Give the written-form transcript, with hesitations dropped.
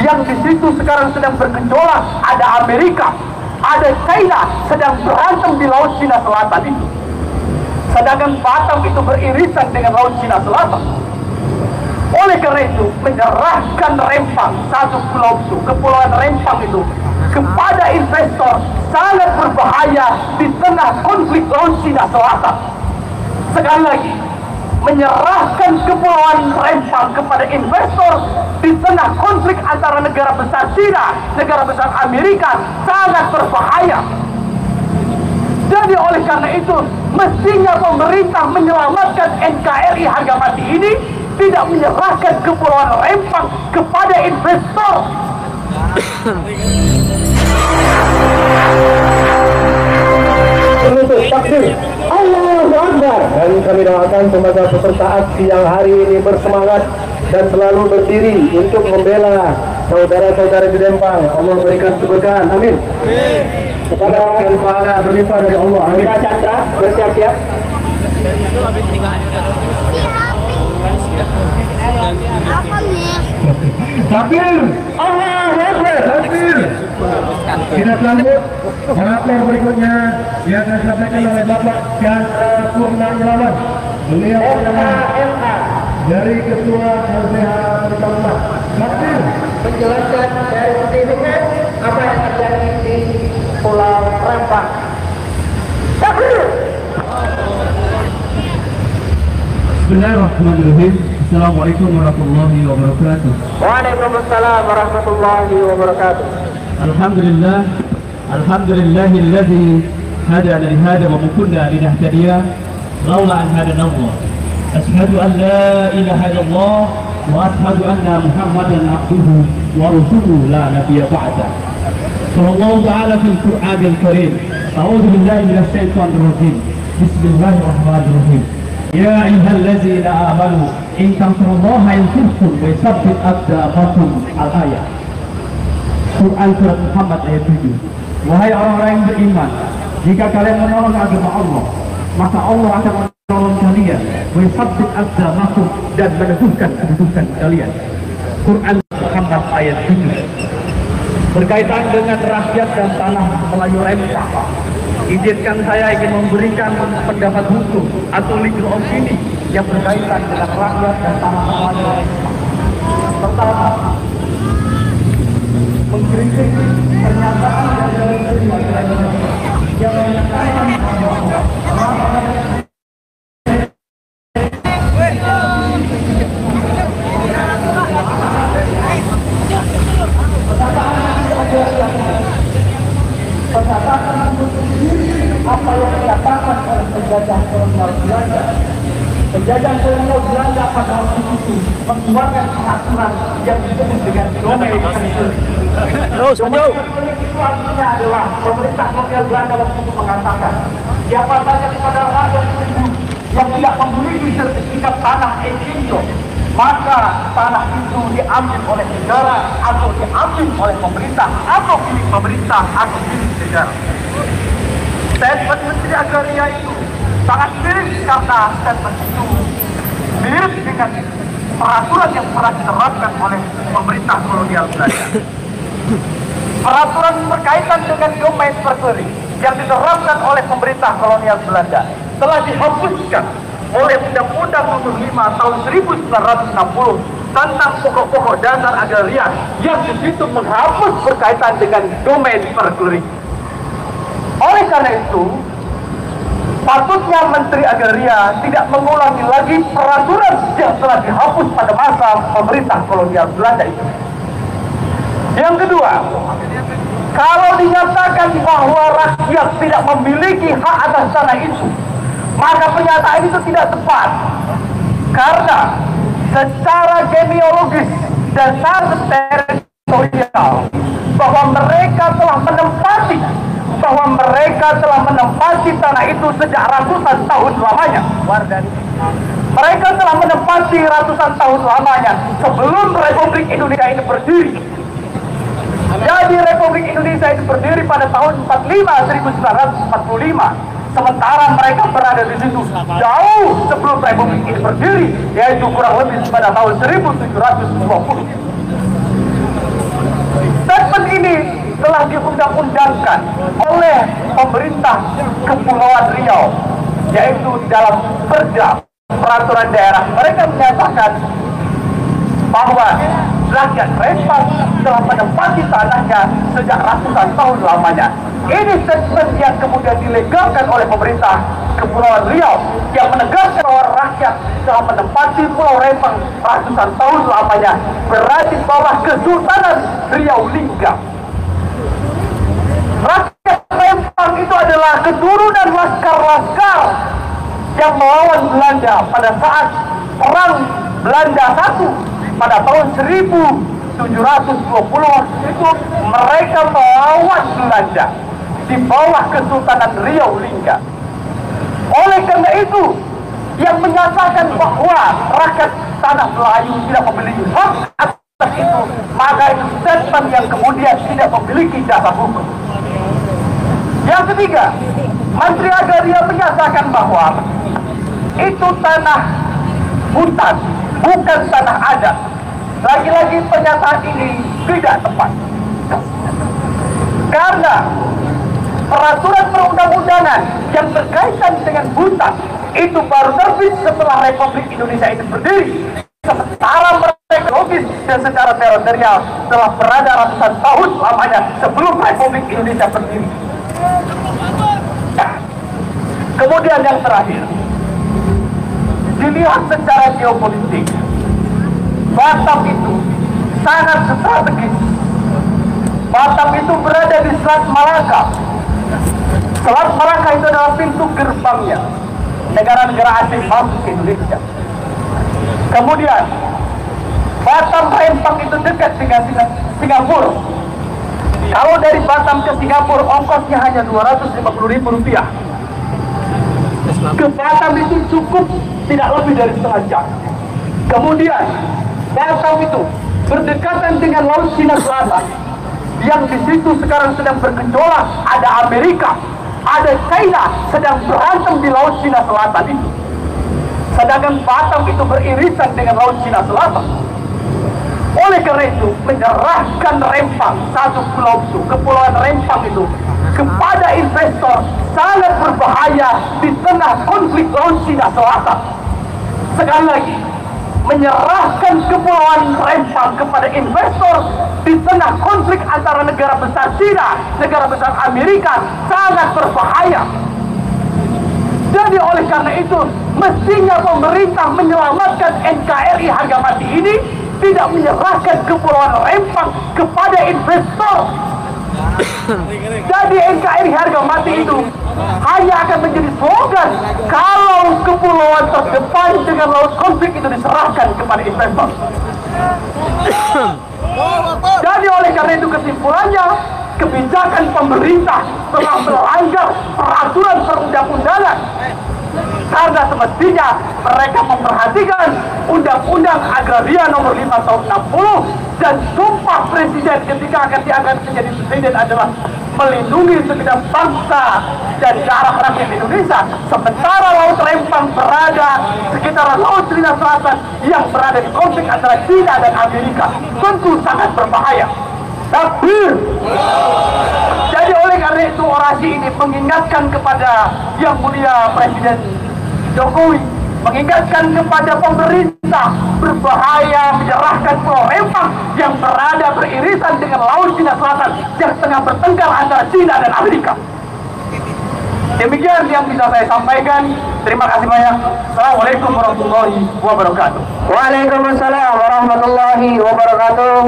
yang di situ sekarang sedang bergejolak. Ada Amerika, ada China sedang berantem di Laut Cina Selatan itu. Sedangkan Batam itu beririsan dengan Laut Cina Selatan. Oleh karena itu, menyerahkan Rempang, satu pulau itu, Kepulauan Rempang itu, kepada investor sangat berbahaya di tengah konflik Laut Cina Selatan. Sekali lagi, menyerahkan Kepulauan Rempang kepada investor di tengah konflik antara negara besar Cina, negara besar Amerika, sangat berbahaya. Jadi oleh karena itu, mestinya pemerintah menyelamatkan NKRI harga mati ini, tidak menyerahkan Kepulauan Rempang kepada investor. Penutup takbir Allahu Akbar, dan kami doakan semoga peserta aksi yang hari ini bersemangat dan selalu berdiri untuk membela saudara-saudara di Rempang. Allah berikan keberkahan, amin. Kepada yang pahala berlimpah dari Allah, amin. Kita Chandra bersiap-siap. Takbir Allahu Akbar, takbir. Kita sambut pengantar berikutnya yang akan disampaikan oleh Bapak Chandra Purnawirawan. Beliau adalah dari Ketua LBH Pertama. Takbir menjelaskan dari sertifikat apa yang terjadi di Pulau Rempang. Takbir. Bismillahirrahmanirrahim. Assalamualaikum warahmatullahi wabarakatuh. Waalaikumsalam warahmatullahi wabarakatuh. Alhamdulillah, alhamdulillahilladzi hadana li hada wa ma kunna linahtadiya laula an hadana Allah. Ashhadu an la ilaha illallah wa ashhadu anna Muhammadan abduhu wa rasuluhu la nabiyya ba'da. Sallallahu ta'ala fil Qur'anil Karim. A'udzu billahi minasy syaithanir rajim. Bismillahirrahmanirrahim. Ya ayyuhallazina amanu in tansurullaha yansurkum wa yuthabbit aqdamakum. Al-ayat. Quran surat Muhammad ayat 7. Wahai orang-orang yang beriman, jika kalian menolong agama Allah, maka Allah akan menolong kalian, wa yuthabbit aqdamakum, dan meneguhkan kedudukan kalian. Quran Muhammad ayat 7. Berkaitan dengan rakyat dan tanah Melayu Rempang, izinkan saya ingin memberikan pendapat hukum atau legal opinion yang berkaitan dengan rakyat dan tanah Melayu Rempang. Pertama, mengkritik pernyataan dari yang menyatakan bahwa apa yang dikatakan oleh penjajah kolonial Belanda. Penjajah kolonial Belanda pada waktu itu mengeluarkan peraturan yang disebut dengan domain territory. Domain territory itu artinya adalah pemerintah kolonial Belanda waktu itu mengatakan siapa saja kepada rakyat tersebut yang tidak memiliki sertifikat tanah Ekindo, maka tanah itu diambil oleh negara atau diambil oleh pemerintah atau milik pemerintah atau milik negara. Statement Menteri Agraria itu sangat miris karena statement itu mirip dengan peraturan yang pernah diterapkan oleh pemerintah kolonial Belanda. Peraturan berkaitan dengan domain territory yang diterapkan oleh pemerintah kolonial Belanda telah dihapuskan oleh Undang-Undang Nomor 5 Tahun 1960 tentang pokok-pokok dasar agraria yang di situ menghapus berkaitan dengan domain territory. Oleh karena itu, patutnya Menteri Agraria tidak mengulangi lagi peraturan yang telah dihapus pada masa pemerintah kolonial Belanda itu. Yang kedua, kalau dinyatakan bahwa rakyat tidak memiliki hak atas tanah itu, maka pernyataan itu tidak tepat. Karena secara genealogis dan secara teritorial bahwa mereka telah menempati tanah itu sejak ratusan tahun lamanya. Mereka telah menempati ratusan tahun lamanya sebelum Republik Indonesia ini berdiri. Jadi Republik Indonesia itu berdiri pada tahun 1945. Sementara mereka berada di situ jauh sebelum Republik ini berdiri, yaitu kurang lebih pada tahun 1720. diundang-undangkan oleh pemerintah Kepulauan Riau, yaitu di dalam Perda Peraturan Daerah. Mereka menyatakan bahwa rakyat Rempang telah menempati tanahnya sejak ratusan tahun lamanya. Ini statement yang kemudian dilegalkan oleh pemerintah Kepulauan Riau yang menegaskan bahwa rakyat telah menempati Pulau Rempang ratusan tahun lamanya, berada di bawah Kesultanan Riau Lingga. Rakyat Rempang itu adalah keturunan laskar-laskar yang melawan Belanda pada saat Perang Belanda I pada tahun 1720 itu. Mereka melawan Belanda di bawah Kesultanan Riau Lingga. Oleh karena itu, yang menyatakan bahwa rakyat tanah Melayu tidak memiliki hak atas itu, maka itu statement yang kemudian tidak memiliki dasar hukum. Yang ketiga, Menteri Agraria menyatakan bahwa itu tanah hutan, bukan tanah adat. Lagi-lagi pernyataan ini tidak tepat, karena peraturan perundang-undangan yang berkaitan dengan hutan itu baru terbit setelah Republik Indonesia itu berdiri. Sementara mereka logis dan secara teritorial telah berada ratusan tahun lamanya sebelum Republik Indonesia berdiri. Kemudian yang terakhir, dilihat secara geopolitik, Batam itu sangat strategis. Batam itu berada di Selat Malaka. Selat Malaka itu adalah pintu gerbangnya negara-negara asing masuk ke Indonesia. Kemudian Batam Rempang itu dekat dengan Singapura. Kalau dari Batam ke Singapura ongkosnya hanya Rp250.000. Ke Batam itu cukup tidak lebih dari setengah jam. Kemudian Batam itu berdekatan dengan Laut Cina Selatan, yang di situ sekarang sedang bergejolak. Ada Amerika, ada China sedang berantem di Laut Cina Selatan itu. Sedangkan Batam itu beririsan dengan Laut Cina Selatan. Oleh karena itu, menyerahkan Rempang, satu pulau itu, Kepulauan Rempang itu, kepada investor sangat berbahaya di tengah konflik Laut Cina Selatan. Sekali lagi, menyerahkan Kepulauan Rempang kepada investor di tengah konflik antara negara besar China, negara besar Amerika, sangat berbahaya. Jadi oleh karena itu, mestinya pemerintah menyelamatkan NKRI harga mati ini, tidak menyerahkan Kepulauan Rempang kepada investor. Jadi NKRI harga mati itu hanya akan menjadi slogan kalau kepulauan terdepan dengan laut konflik itu diserahkan kepada investor. Jadi oleh karena itu, kesimpulannya, kebijakan pemerintah telah melanggar peraturan perundang-undangan, karena semestinya mereka memperhatikan Undang-Undang Agraria Nomor 5 Tahun 60 dan Sumpah Presiden ketika akan diangkat menjadi presiden adalah melindungi segenap bangsa dan darah rakyat Indonesia. Sementara Laut Rempang berada sekitar Laut Cina Selatan yang berada di konflik antara China dan Amerika, tentu sangat berbahaya. Takbir. Jadi oleh karena itu, orasi ini mengingatkan kepada Yang Mulia Presiden Jokowi, mengingatkan kepada pemerintah berbahaya menyerahkan Pulau Rempang yang berada beririsan dengan Laut Cina Selatan yang tengah bertengkar antara China dan Amerika. Demikian yang bisa saya sampaikan. Terima kasih banyak. Assalamualaikum warahmatullahi wabarakatuh. Waalaikumsalam warahmatullahi wabarakatuh.